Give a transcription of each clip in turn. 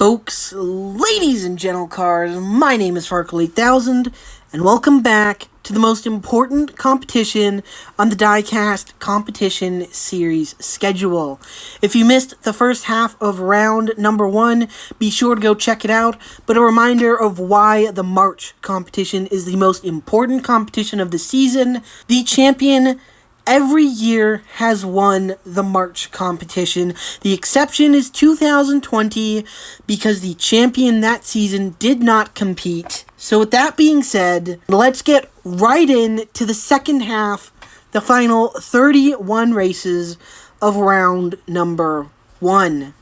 folks, ladies and gentle cars, my name is Farkle8000, and welcome back to the most important competition on the Diecast Competition Series schedule. If you missed the first half of round number 1, be sure to go check it out, but a reminder of why the March competition is the most important competition of the season. The champion every year has won the March competition. The exception is 2020 because the champion that season did not compete. So with that being said, let's get right into the second half, the final 31 races of round number 1.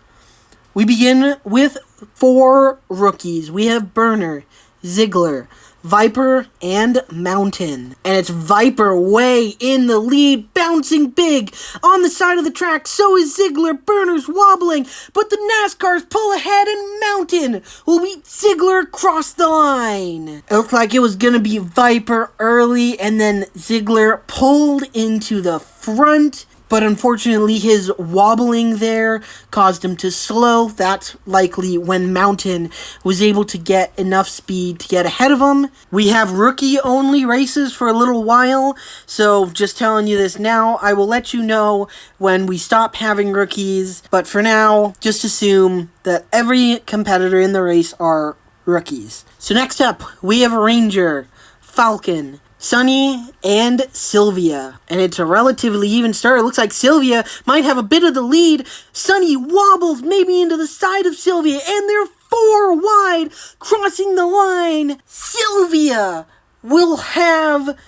We begin with 4 rookies. We have Burner, Ziegler, Viper, and Mountain. And it's Viper way in the lead, bouncing big on the side of the track. So is Ziegler. Burner's wobbling, but the NASCARs pull ahead and Mountain will beat Ziegler across the line. It looked like it was going to be Viper early, and then Ziegler pulled into the front. But unfortunately, his wobbling there caused him to slow. That's likely when Mountain was able to get enough speed to get ahead of him. We have rookie-only races for a little while, so just telling you this now, I will let you know when we stop having rookies. But for now, just assume that every competitor in the race are rookies. So next up, we have Ranger, Falcon, Sunny, and Sylvia. And it's a relatively even start. It looks like Sylvia might have a bit of the lead. Sunny wobbles maybe into the side of Sylvia, and they're 4 wide, crossing the line. Sylvia will have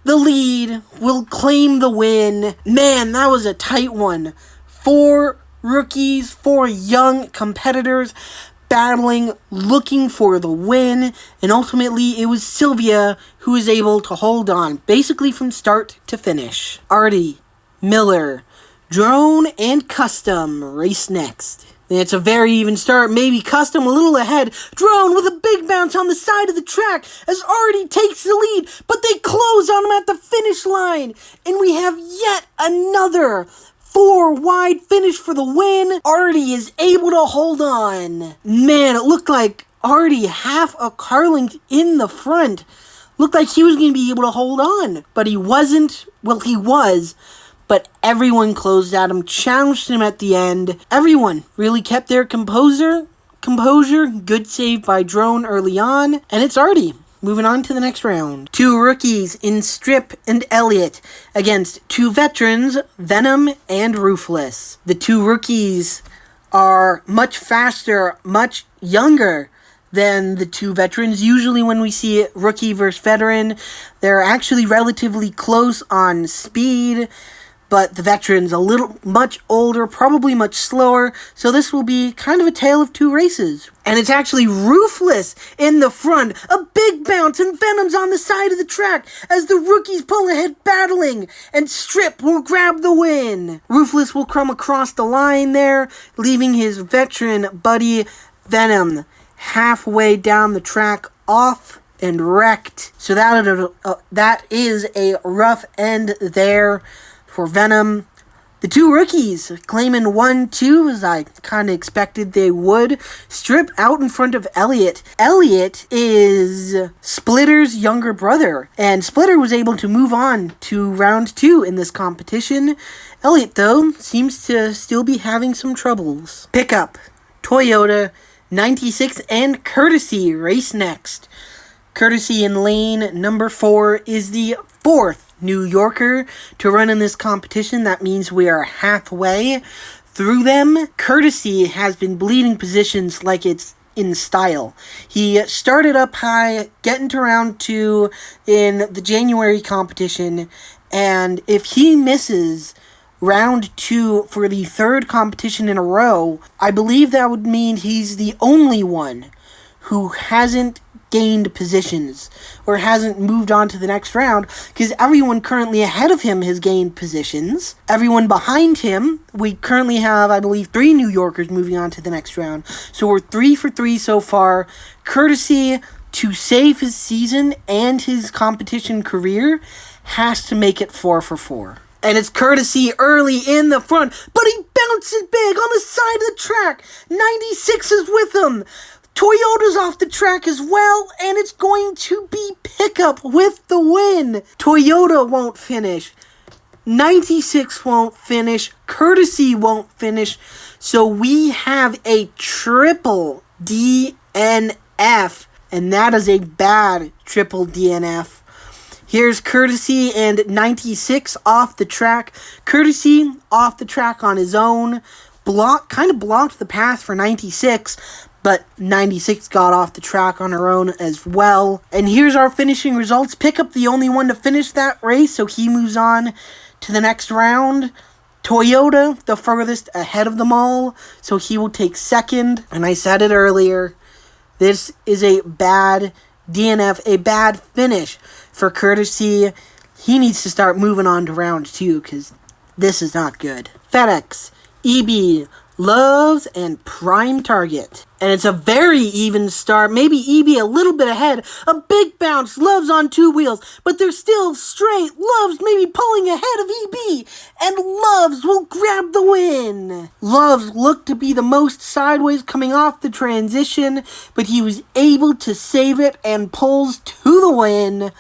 the lead, will claim the win. Man, that was a tight one. 4 rookies, 4 young competitors battling, looking for the win, and ultimately it was Sylvia who was able to hold on, basically from start to finish. Artie, Miller, Drone, and Custom race next. And it's a very even start, maybe Custom a little ahead. Drone with a big bounce on the side of the track as Artie takes the lead, but they close on him at the finish line, and we have yet another 4 wide finish for the win. Artie is able to hold on. Man, it looked like Artie half a car length in the front. Looked like he was going to be able to hold on. But he wasn't. Well, he was. But everyone closed at him, challenged him at the end. Everyone really kept their composure. Good save by Drone early on. And it's Artie. Moving on to the next round. 2 rookies in Strip and Elliott against 2 veterans, Venom and Ruthless. The 2 rookies are much faster, much younger than the 2 veterans. Usually when we see rookie versus veteran, they're actually relatively close on speed, but the veteran's a little much older, probably much slower, so this will be kind of a tale of 2 races. And it's actually Ruthless in the front, a big bounce, and Venom's on the side of the track as the rookies pull ahead battling, and Strip will grab the win. Ruthless will come across the line there, leaving his veteran buddy Venom halfway down the track off and wrecked. So that is a rough end there for Venom. The 2 rookies claiming 1-2 as I kind of expected they would. Strip out in front of Elliott. Elliott is Splitter's younger brother, and Splitter was able to move on to round 2 in this competition. Elliott, though, seems to still be having some troubles. Pickup, Toyota, 96, and Courtesy race next. Courtesy in lane number 4 is the 4th New Yorker to run in this competition. That means we are halfway through them. Courtesy has been bleeding positions like it's in style. He started up high, getting to round 2 in the January competition, and if he misses round 2 for the 3rd competition in a row, I believe that would mean he's the only one who hasn't gained positions or hasn't moved on to the next round, because everyone currently ahead of him has gained positions. Everyone behind him, we currently have, I believe, 3 New Yorkers moving on to the next round. So we're 3 for 3 so far. Courtesy, to save his season and his competition career, has to make it 4 for 4. And it's Courtesy early in the front, but he bounces big on the side of the track. 96 is with him. Toyota's off the track as well, and it's going to be Pickup with the win. Toyota won't finish. 96 won't finish. Courtesy won't finish. So we have a triple DNF, and that is a bad triple DNF. Here's Courtesy and 96 off the track. Courtesy off the track on his own. Kind of blocked the path for 96, but 96 got off the track on her own as well. And here's our finishing results. Pickup the only one to finish that race, so he moves on to the next round. Toyota, the furthest ahead of them all, so he will take second. And I said it earlier, this is a bad DNF, a bad finish for Courtesy. He needs to start moving on to round 2, because this is not good. FedEx, EB, Loves, and Prime Target. And it's a very even start. Maybe EB a little bit ahead. A big bounce. Loves on 2 wheels. But they're still straight. Loves maybe pulling ahead of EB. And Loves will grab the win. Loves looked to be the most sideways coming off the transition. But he was able to save it and pulls to the win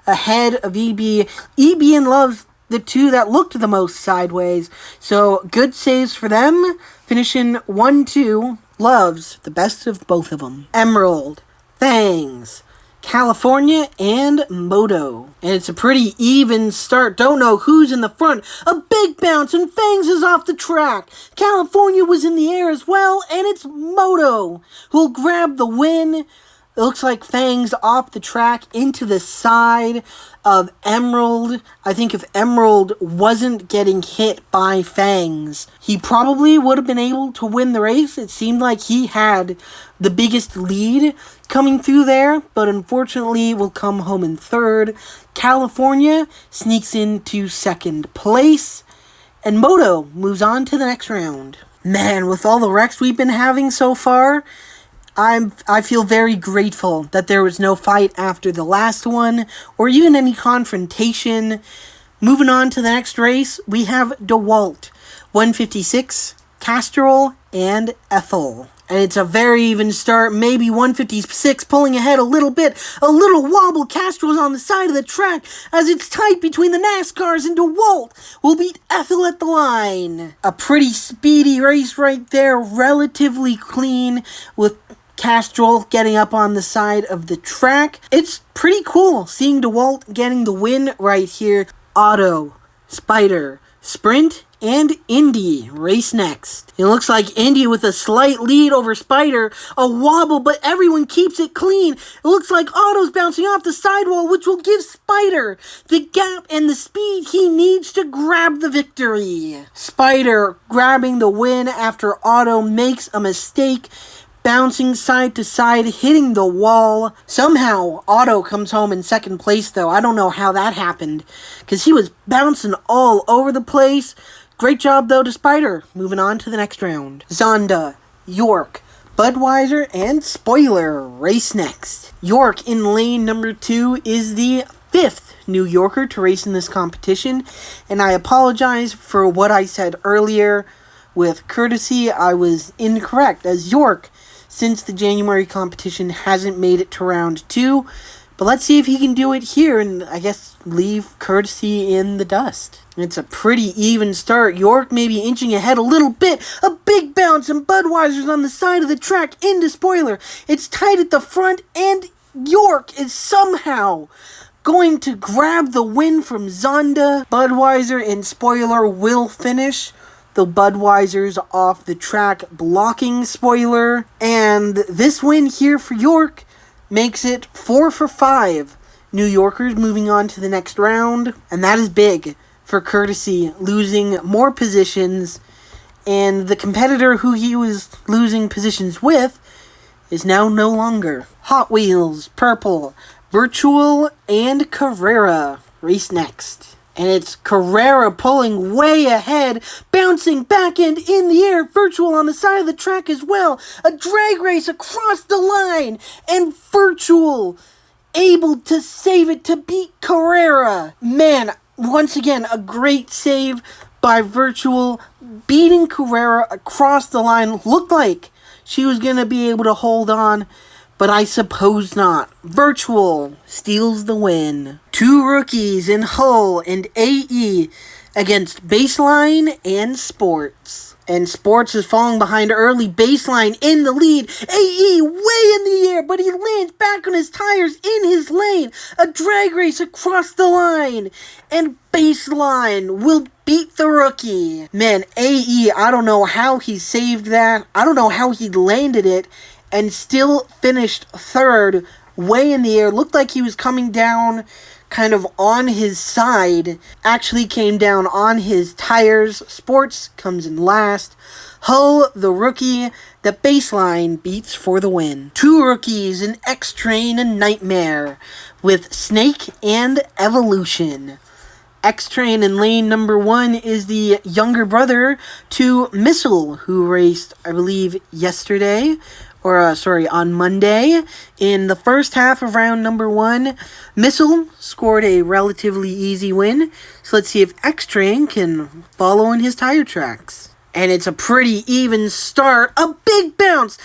ahead of EB. EB and Loves, the two that looked the most sideways. So good saves for them. Finishing 1-2. Loves, the best of both of them. Emerald, Fangs, California, and Moto. And it's a pretty even start. Don't know who's in the front. A big bounce, and Fangs is off the track. California was in the air as well, and it's Moto who'll grab the win. It looks like Fangs off the track into the side of Emerald. I think if Emerald wasn't getting hit by Fangs, he probably would have been able to win the race. It seemed like he had the biggest lead coming through there, but unfortunately will come home in third. California sneaks into second place, and Moto moves on to the next round. Man, with all the wrecks we've been having so far, I feel very grateful that there was no fight after the last one, or even any confrontation. Moving on to the next race, we have DeWalt, 156, Castrol, and Ethel. And it's a very even start, maybe 156 pulling ahead a little bit. A little wobble, Castrol's on the side of the track as it's tight between the NASCARs, and DeWalt will beat Ethel at the line. A pretty speedy race right there, relatively clean, with Castrol getting up on the side of the track. It's pretty cool seeing DeWalt getting the win right here. Auto, Spider, Sprint, and Indy race next. It looks like Indy with a slight lead over Spider. A wobble, but everyone keeps it clean. It looks like Auto's bouncing off the sidewall, which will give Spider the gap and the speed he needs to grab the victory. Spider grabbing the win after Auto makes a mistake, bouncing side to side, hitting the wall. Somehow, Auto comes home in second place, though. I don't know how that happened, because he was bouncing all over the place. Great job, though, to Spider. Moving on to the next round. Zonda, York, Budweiser, and Spoiler race next. York in lane number 2 is the 5th New Yorker to race in this competition, and I apologize for what I said earlier. With Courtesy, I was incorrect, as York, since the January competition, hasn't made it to round 2. But let's see if he can do it here and, I guess, leave Courtesy in the dust. It's a pretty even start. York maybe inching ahead a little bit. A big bounce, and Budweiser's on the side of the track into Spoiler. It's tight at the front, and York is somehow going to grab the win from Zonda. Budweiser and Spoiler will finish, though Budweiser's off the track blocking Spoiler. And this win here for York makes it 4 for 5 New Yorkers moving on to the next round. And that is big for Courtesy, losing more positions. And the competitor who he was losing positions with is now no longer. Hot Wheels, Purple, Virtual, and Carrera race next. And it's Carrera pulling way ahead, bouncing back end in the air, Virtual on the side of the track as well. A drag race across the line, and Virtual able to save it to beat Carrera. Man, once again, a great save, by Virtual, beating Carrera across the line. Looked like she was going to be able to hold on, but I suppose not. Virtual steals the win. Two rookies in Hull and AE against Baseline and Sports. And Sports is falling behind early. Baseline in the lead. AE way in the air, but he lands back on his tires in his lane. A drag race across the line. And Baseline will beat the rookie. Man, AE, I don't know how he saved that. I don't know how he landed it and still finished third, way in the air. Looked like he was coming down kind of on his side. Actually came down on his tires. Sports comes in last. Hull, the rookie, the Baseline beats for the win. Two rookies in X-Train and Nightmare with Snake and Evolution. X-Train in lane number 1 is the younger brother to Missile, who raced, I believe, yesterday, on Monday. In the first half of round number 1, Missile scored a relatively easy win, so let's see if X-Train can follow in his tire tracks. And it's a pretty even start, a big bounce!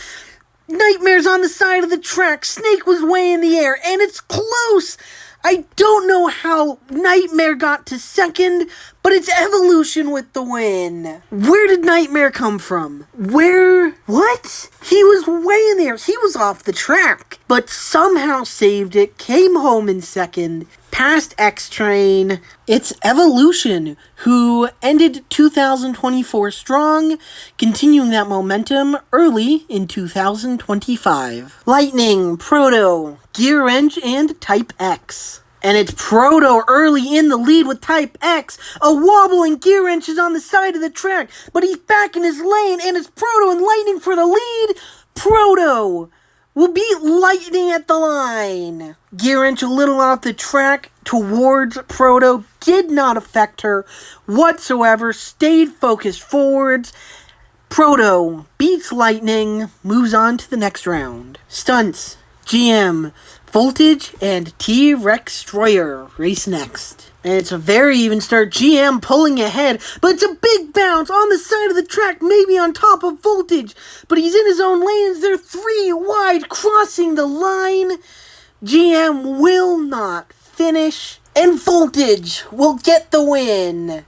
Nightmare's on the side of the track, Snake was way in the air, and it's close! I don't know how Nightmare got to second, but it's Evolution with the win. Where did Nightmare come from? What? He was way in there. He was off the track, but somehow saved it, came home in second, passed X-Train. It's Evolution, who ended 2024 strong, continuing that momentum early in 2025. Lightning, Proto, Gear Wrench, and Type X. And it's Proto early in the lead with Type X. A wobbling Gear Wrench is on the side of the track, but he's back in his lane, and it's Proto and Lightning for the lead. Proto will beat Lightning at the line. Gear Wrench a little off the track towards Proto. Did not affect her whatsoever. Stayed focused forwards. Proto beats Lightning. Moves on to the next round. Stunts. GM, Voltage, and T-Rex Destroyer race next. And it's a very even start. GM pulling ahead, but it's a big bounce on the side of the track, maybe on top of Voltage. But he's in his own lanes. They're 3 wide, crossing the line. GM will not finish, and Voltage will get the win.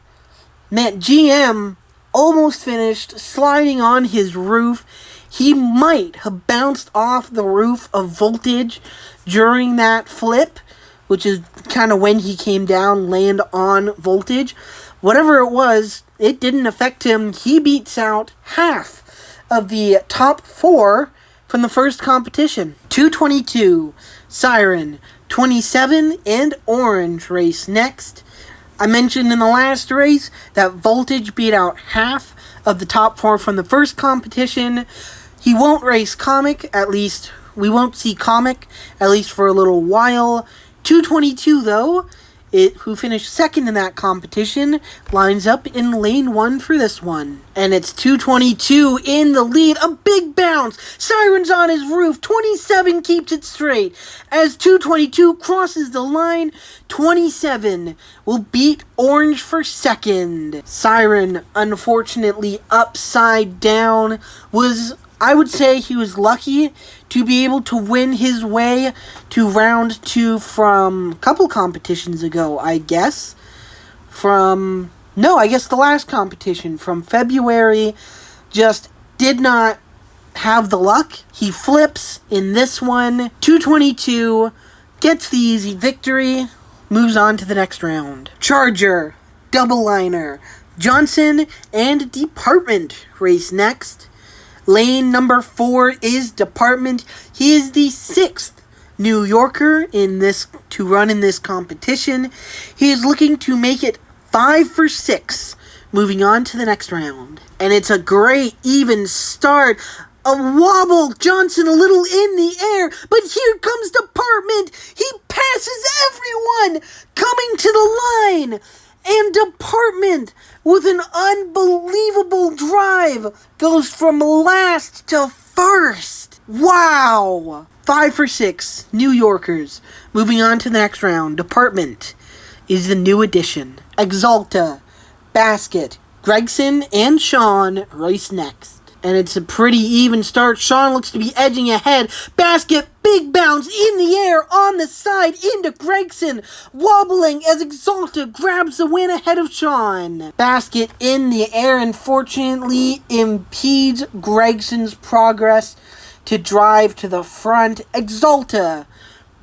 Man, GM almost finished, sliding on his roof. He might have bounced off the roof of Voltage during that flip, which is kind of when he came down, land on Voltage. Whatever it was, it didn't affect him. He beats out half of the top 4 from the first competition. 222, Siren, 27, and Orange race next. I mentioned in the last race that Voltage beat out half of the top 4 from the first competition. He won't race Comic, at least we won't see Comic, at least for a little while. 222 though, who finished second in that competition, lines up in lane 1 for this one. And it's 222 in the lead, a big bounce, Siren's on his roof, 27 keeps it straight. As 222 crosses the line, 27 will beat Orange for second. Siren, unfortunately upside down, I would say he was lucky to be able to win his way to round 2 from a couple competitions ago, I guess. I guess the last competition from February. Just did not have the luck. He flips in this one. 222 gets the easy victory. Moves on to the next round. Charger, Double Liner, Johnson, and Department race next. Lane number 4 is Department. He is the 6th New Yorker to run in this competition. He is looking to make it 5 for 6, moving on to the next round. And it's a great even start. A wobble, Johnson a little in the air, but here comes Department. He passes everyone coming to the line. And Department, with an unbelievable drive, goes from last to first. Wow! 5 for 6, New Yorkers. Moving on to the next round. Department is the new addition. Exalta, Basket, Gregson and Sean race next. And it's a pretty even start. Sean looks to be edging ahead. Basket, big bounce in the air on the side into Gregson. Wobbling as Exalta grabs the win ahead of Sean. Basket in the air, unfortunately, impedes Gregson's progress to drive to the front. Exalta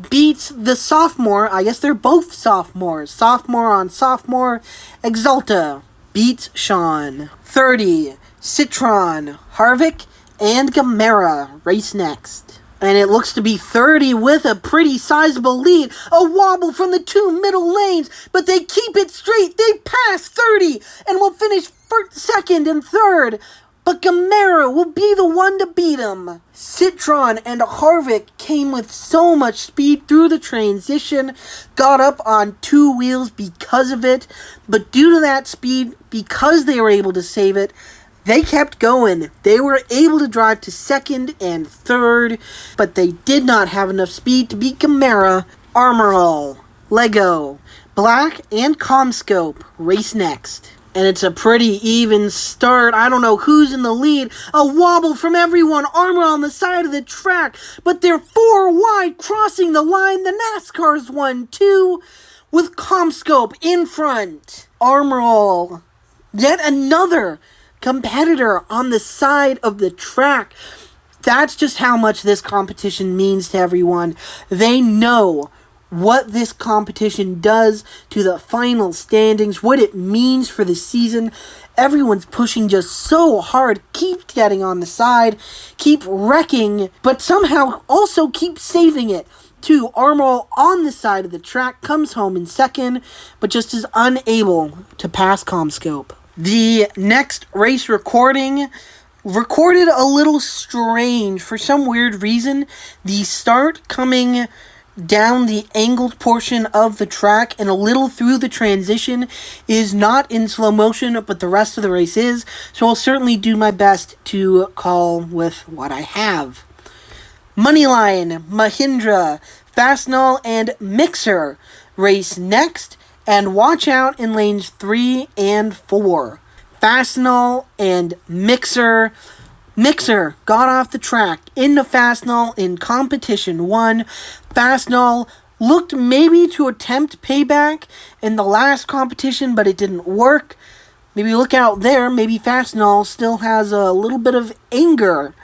beats the sophomore. I guess they're both sophomores. Sophomore on sophomore. Exalta beats Sean. 30. Citron, Harvick, and Gamera race next. And it looks to be 30 with a pretty sizable lead. A wobble from the two middle lanes, but they keep it straight. They pass 30 and will finish second and third. But Gamera will be the one to beat him. Citron and Harvick came with so much speed through the transition, got up on two wheels because of it. But due to that speed, because they were able to save it, they kept going. They were able to drive to second and third, but they did not have enough speed to beat Gamera. Armor All, Lego, Black, and Comscope race next. And it's a pretty even start. I don't know who's in the lead. A wobble from everyone. Armor on the side of the track. But they're 4 wide crossing the line. The NASCAR's 1-2 with Comscope in front. Armor All, yet another competitor on the side of the track. That's just how much this competition means to everyone. They know what this competition does to the final standings, what it means for the season. Everyone's pushing just so hard, keep getting on the side, keep wrecking, but somehow also keep saving it. Armor on the side of the track comes home in second, but just is unable to pass Comscope. The next race recorded a little strange for some weird reason. The start coming down the angled portion of the track and a little through the transition is not in slow motion, but the rest of the race is. So I'll certainly do my best to call with what I have. Moneyline, Mahindra, Fastenal, and Mixer race next. And watch out in lanes 3 and 4. Fastenal and Mixer. Mixer got off the track into Fastenal in competition 1. Fastenal looked maybe to attempt payback in the last competition, but it didn't work. Maybe look out there. Maybe Fastenal still has a little bit of anger.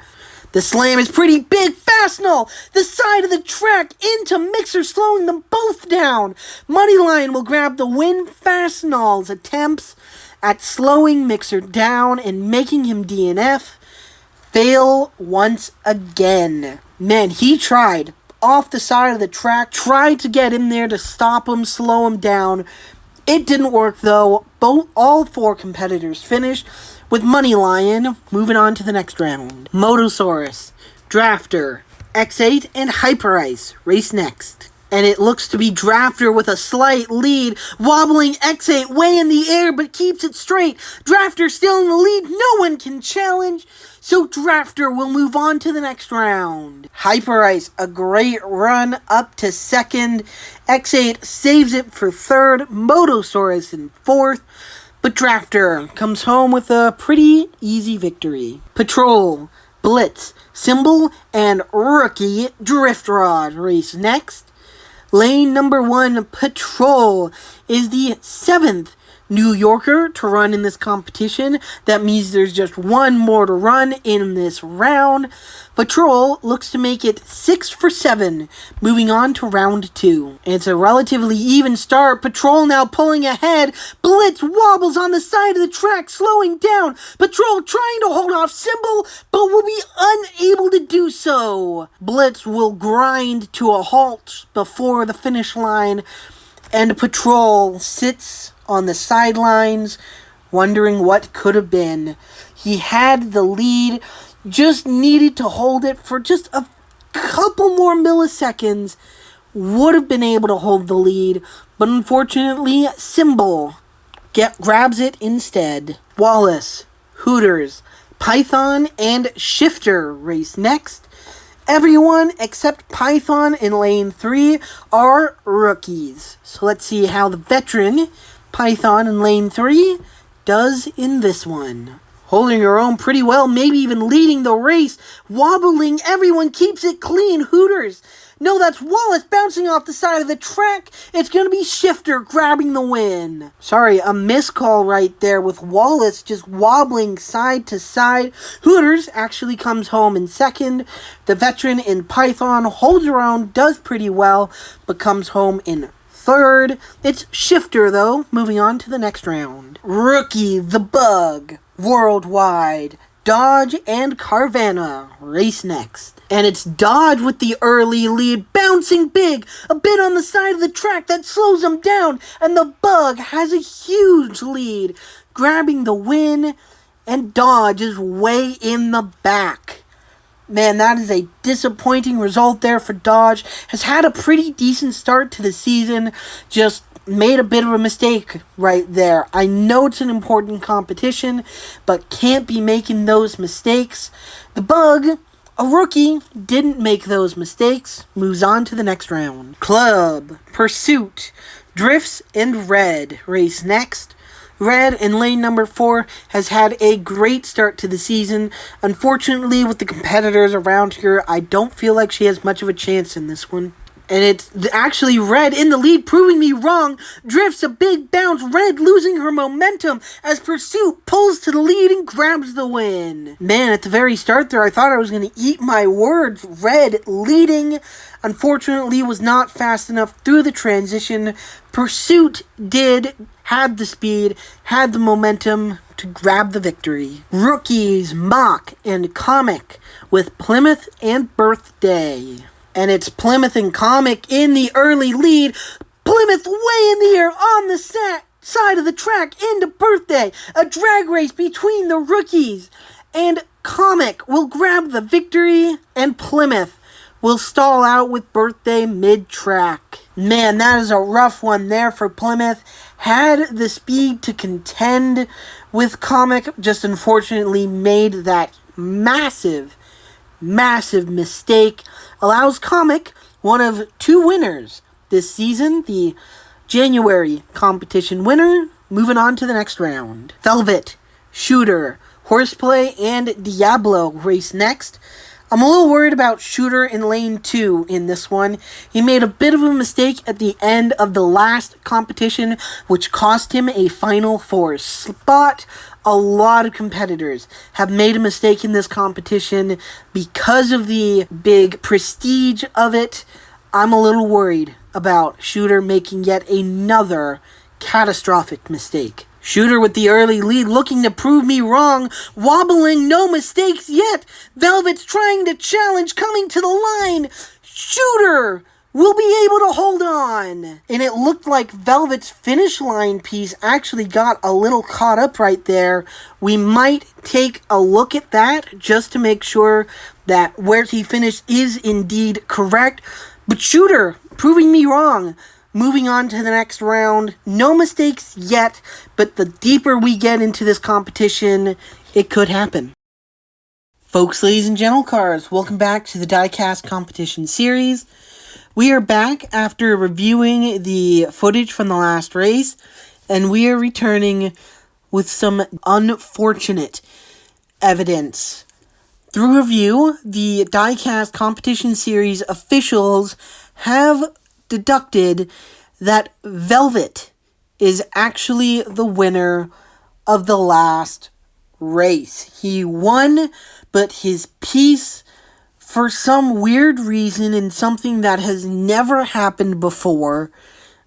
The slam is pretty big. Fastenal, the side of the track into Mixer, slowing them both down. Moneyline will grab the win. Fastenal's attempts at slowing Mixer down and making him DNF fail once again. Man, he tried off the side of the track, tried to get in there to stop him, slow him down. It didn't work though. All 4 competitors finished, with Moneyline moving on to the next round. Motosaurus, Drafter, X8, and Hyperice race next. And it looks to be Drafter with a slight lead, wobbling X8 way in the air, but keeps it straight. Drafter still in the lead, no one can challenge, so Drafter will move on to the next round. Hyperice, a great run up to second. X8 saves it for third. Motosaurus in fourth. But Drafter comes home with a pretty easy victory. Patrol, Blitz, Symbol, and Rookie Drift Rod race next. Lane number 1, Patrol, is the 7th New Yorker to run in this competition. That means there's just one more to run in this round. Patrol looks to make it 6 for 7, moving on to round 2. It's a relatively even start. Patrol now pulling ahead. Blitz wobbles on the side of the track, slowing down. Patrol trying to hold off Symbol, but will be unable to do so. Blitz will grind to a halt before the finish line, and Patrol sits on the sidelines, wondering what could have been. He had the lead, just needed to hold it for just a couple more milliseconds, would have been able to hold the lead, but unfortunately, Symbol grabs it instead. Wallace, Hooters, Python, and Shifter race next. Everyone except Python in lane 3 are rookies. So let's see how the veteran Python in lane 3 does in this one. Holding her own pretty well, maybe even leading the race. Wobbling, everyone keeps it clean. Hooters. No, that's Wallace bouncing off the side of the track. It's going to be Shifter grabbing the win. Sorry, a miscall right there with Wallace just wobbling side to side. Hooters actually comes home in second. The veteran in Python holds her own, does pretty well, but comes home in third. It's Shifter, though, moving on to the next round. Rookie, the Bug, Worldwide, Dodge and Carvana race next. And it's Dodge with the early lead, bouncing big, a bit on the side of the track that slows him down, and the Bug has a huge lead, grabbing the win, and Dodge is way in the back. Man, that is a disappointing result there for Dodge. Has had a pretty decent start to the season, just made a bit of a mistake right there. I know it's an important competition, but can't be making those mistakes. The Bug, a rookie, didn't make those mistakes. Moves on to the next round. Club, Pursuit, Drifts, and Red race next. Red in lane number 4 has had a great start to the season. Unfortunately, with the competitors around here, I don't feel like she has much of a chance in this one. And it's actually Red in the lead, proving me wrong. Drifts a big bounce. Red losing her momentum as Pursuit pulls to the lead and grabs the win. Man, at the very start there, I thought I was going to eat my words. Red leading. Unfortunately, was not fast enough through the transition. Pursuit had the speed, had the momentum to grab the victory. Rookies, Mock, and Comic with Plymouth and Birthday. And it's Plymouth and Comic in the early lead. Plymouth way in the air on the side of the track into Birthday. A drag race between the rookies. And Comic will grab the victory. And Plymouth will stall out with Birthday mid-track. Man, that is a rough one there for Plymouth. Had the speed to contend with Comic. Just unfortunately made that massive mistake. Allows Comic, one of 2 winners this season, the January competition winner, moving on to the next round. Velvet, Shooter, Horseplay, and Diablo race next. I'm a little worried about Shooter in lane 2 in this one. He made a bit of a mistake at the end of the last competition, which cost him a Final 4 spot. A lot of competitors have made a mistake in this competition because of the big prestige of it. I'm a little worried about Shooter making yet another catastrophic mistake. Shooter with the early lead, looking to prove me wrong. Wobbling, no mistakes yet. Velvet's trying to challenge, coming to the line. Shooter will be able to hold on. And it looked like Velvet's finish line piece actually got a little caught up right there. We might take a look at that just to make sure that where he finished is indeed correct. But Shooter proving me wrong. Moving on to the next round. No mistakes yet, but the deeper we get into this competition, it could happen. Folks, ladies and gentle cars, welcome back to the Diecast Competition Series. We are back after reviewing the footage from the last race, and we are returning with some unfortunate evidence. Through review, the Diecast Competition Series officials have deducted that Velvet is actually the winner of the last race. He won, but his piece, for some weird reason and something that has never happened before, or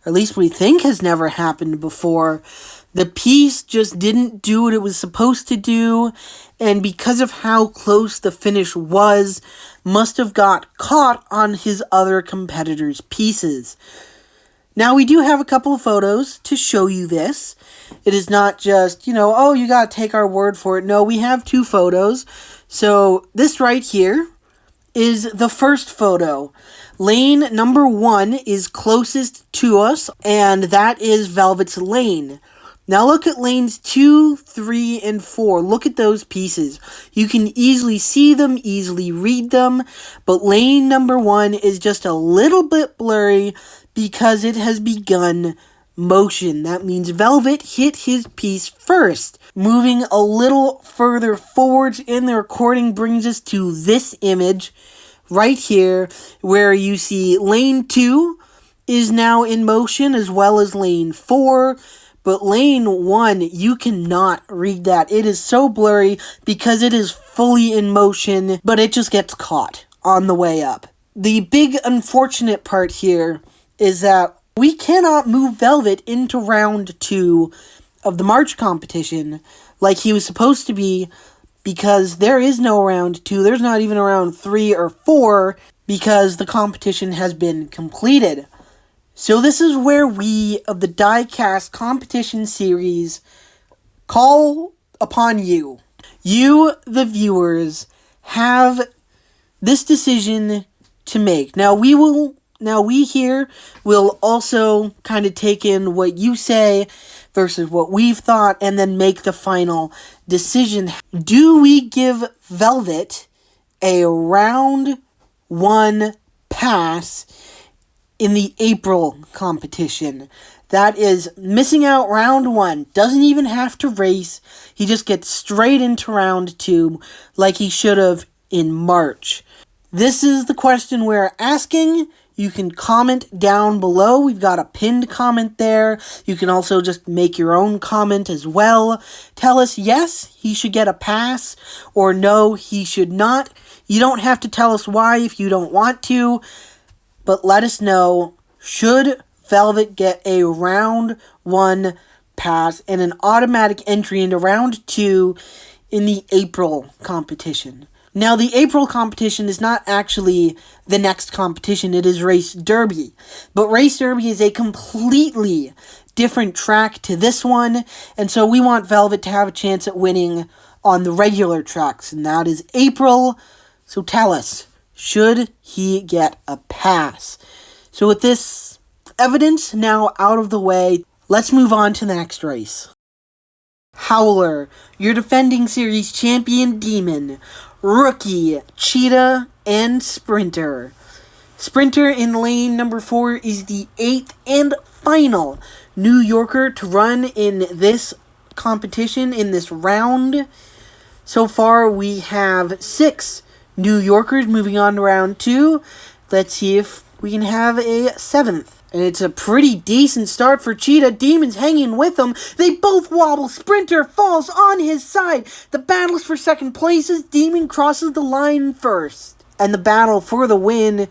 at least we think has never happened before, the piece just didn't do what it was supposed to do, and because of how close the finish was, must have got caught on his other competitors' pieces. Now, we do have a couple of photos to show you this. It is not just, oh, you gotta take our word for it. No, we have 2 photos. So, this right here is the first photo. Lane number 1 is closest to us, and that is Velvet's lane. Now look at lanes 2, 3, and 4. Look at those pieces. You can easily see them, easily read them, but lane number 1 is just a little bit blurry because it has begun motion. That means Velvet hit his piece first. Moving a little further forwards in the recording brings us to this image right here, where you see lane 2 is now in motion, as well as lane 4. But lane 1, you cannot read that. It is so blurry because it is fully in motion, but it just gets caught on the way up. The big unfortunate part here is that we cannot move Velvet into round 2 of the March competition like he was supposed to be, because there is no round 2. There's not even a round 3 or 4, because the competition has been completed. So this is where we of the Diecast Competition Series call upon you. You, the viewers, have this decision to make. Now we here will also kind of take in what you say versus what we've thought, and then make the final decision. Do we give Velvet a round 1 pass in the April competition? That is missing out round 1. Doesn't even have to race. He just gets straight into round 2 like he should have in March. This is the question we're asking. You can comment down below. We've got a pinned comment there. You can also just make your own comment as well. Tell us yes, he should get a pass, or no, he should not. You don't have to tell us why if you don't want to, but let us know, should Velvet get a round 1 pass and an automatic entry into round 2 in the April competition? Now, the April competition is not actually the next competition, it is Race Derby. But Race Derby is a completely different track to this one, and so we want Velvet to have a chance at winning on the regular tracks, and that is April. So tell us, should he get a pass? So with this evidence now out of the way, let's move on to the next race. Howler, your defending series champion Demon, Rookie, Cheetah, and Sprinter. Sprinter in lane number 4 is the 8th and final New Yorker to run in this competition, in this round. So far we have 6 New Yorkers moving on to round 2. Let's see if we can have a 7th. And it's a pretty decent start for Cheetah. Demon's hanging with him. They both wobble. Sprinter falls on his side. The battle is for second place as Demon crosses the line first. And the battle for the win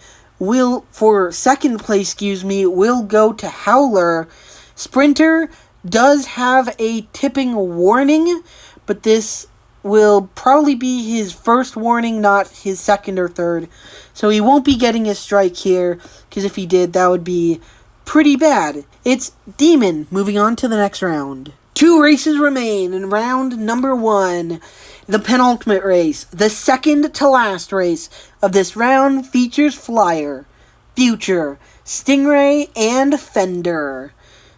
for second place, will go to Howler. Sprinter does have a tipping warning, but this will probably be his first warning, not his second or third. So he won't be getting a strike here, because if he did, that would be pretty bad. It's Demon moving on to the next round. 2 races remain in round number 1. The penultimate race, the second to last race of this round, features Flyer, Future, Stingray, and Fender.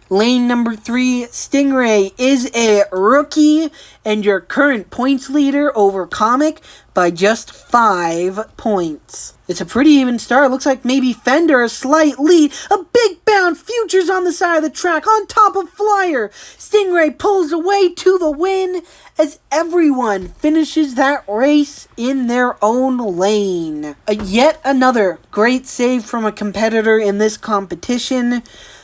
Lane number 3, Stingray is a rookie and your current points leader over Comic by just 5 points. It's a pretty even start. Looks like maybe Fender a slight lead. A big bound. Future's on the side of the track on top of Flyer. Stingray pulls away to the win as everyone finishes that race in their own lane. Yet another great save from a competitor in this competition.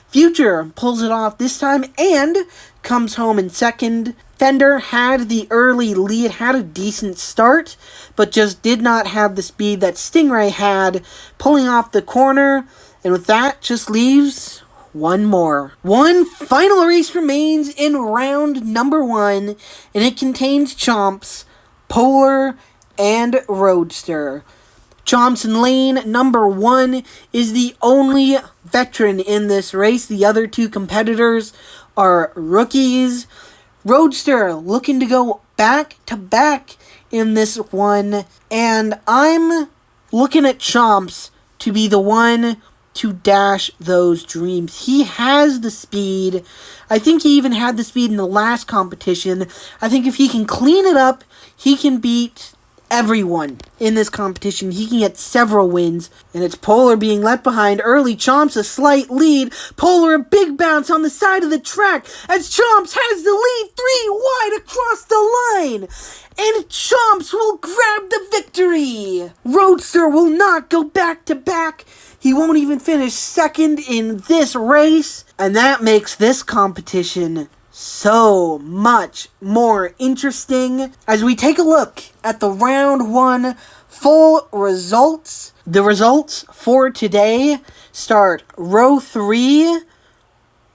Future pulls it off this time and comes home in second. Fender had the early lead, had a decent start, but just did not have the speed that Stingray had, pulling off the corner, and with that, just leaves one more. One final race remains in round number 1, and it contains Chomps, Polar, and Roadster. Chomps in lane number 1 is the only veteran in this race. The other 2 competitors are rookies. Roadster looking to go back-to-back in this one, and I'm looking at Chomps to be the one to dash those dreams. He has the speed. I think he even had the speed in the last competition. I think if he can clean it up, he can beat everyone in this competition. He can get several wins, and it's Polar being left behind early. Chomps a slight lead. Polar a big bounce on the side of the track as Chomps has the lead 3 wide across the line, and Chomps will grab the victory. Roadster will not go back to back. He won't even finish second in this race, and that makes this competition so much more interesting as we take a look at the round 1 full results. The results for today start row 3,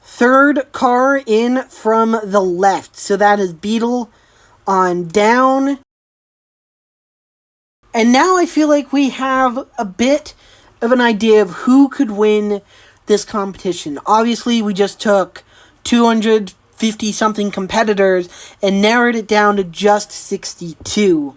third car in from the left. So that is Beetle on down. And now I feel like we have a bit of an idea of who could win this competition. Obviously, we just took 250-something competitors and narrowed it down to just 62.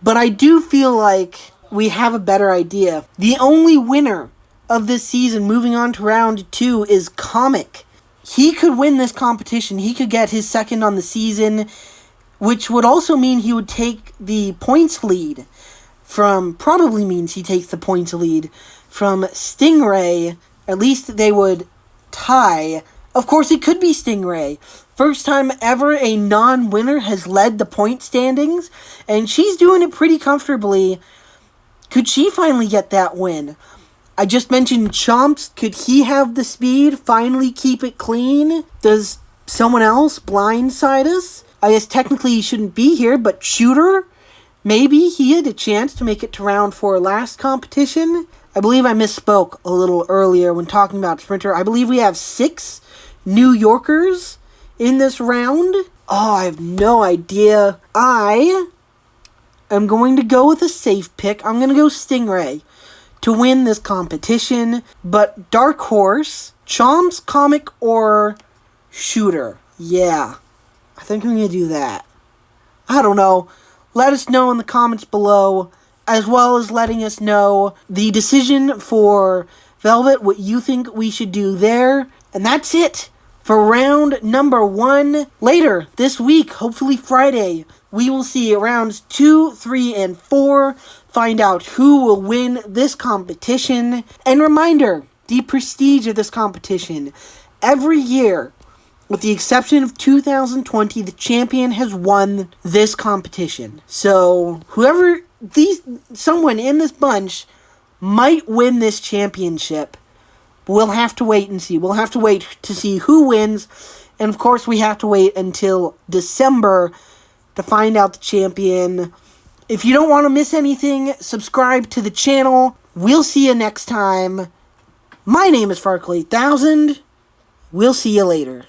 But I do feel like we have a better idea. The only winner of this season moving on to round 2 is Comic. He could win this competition. He could get his second on the season, which would also mean he would take the points lead probably means he takes the points lead from Stingray. At least they would tie. Of course, it could be Stingray. First time ever a non-winner has led the point standings, and she's doing it pretty comfortably. Could she finally get that win? I just mentioned Chomps. Could he have the speed, finally keep it clean? Does someone else blindside us? I guess technically he shouldn't be here, but Shooter? Maybe he had a chance to make it to round 4 last competition. I believe I misspoke a little earlier when talking about Sprinter. I believe we have 6 New Yorkers in this round. Oh, I have no idea. I am going to go with a safe pick. I'm going to go Stingray to win this competition. But Dark Horse, Chomps, Comic, or Shooter. Yeah, I think I'm going to do that. I don't know. Let us know in the comments below, as well as letting us know the decision for Velvet, what you think we should do there. And that's it for round number 1. Later this week, hopefully Friday, we will see rounds 2, 3, and 4. Find out who will win this competition. And reminder, the prestige of this competition. Every year, with the exception of 2020, the champion has won this competition. So, someone in this bunch might win this championship. We'll have to wait and see. We'll have to wait to see who wins. And of course, we have to wait until December to find out the champion. If you don't want to miss anything, subscribe to the channel. We'll see you next time. My name is Farkle8000. We'll see you later.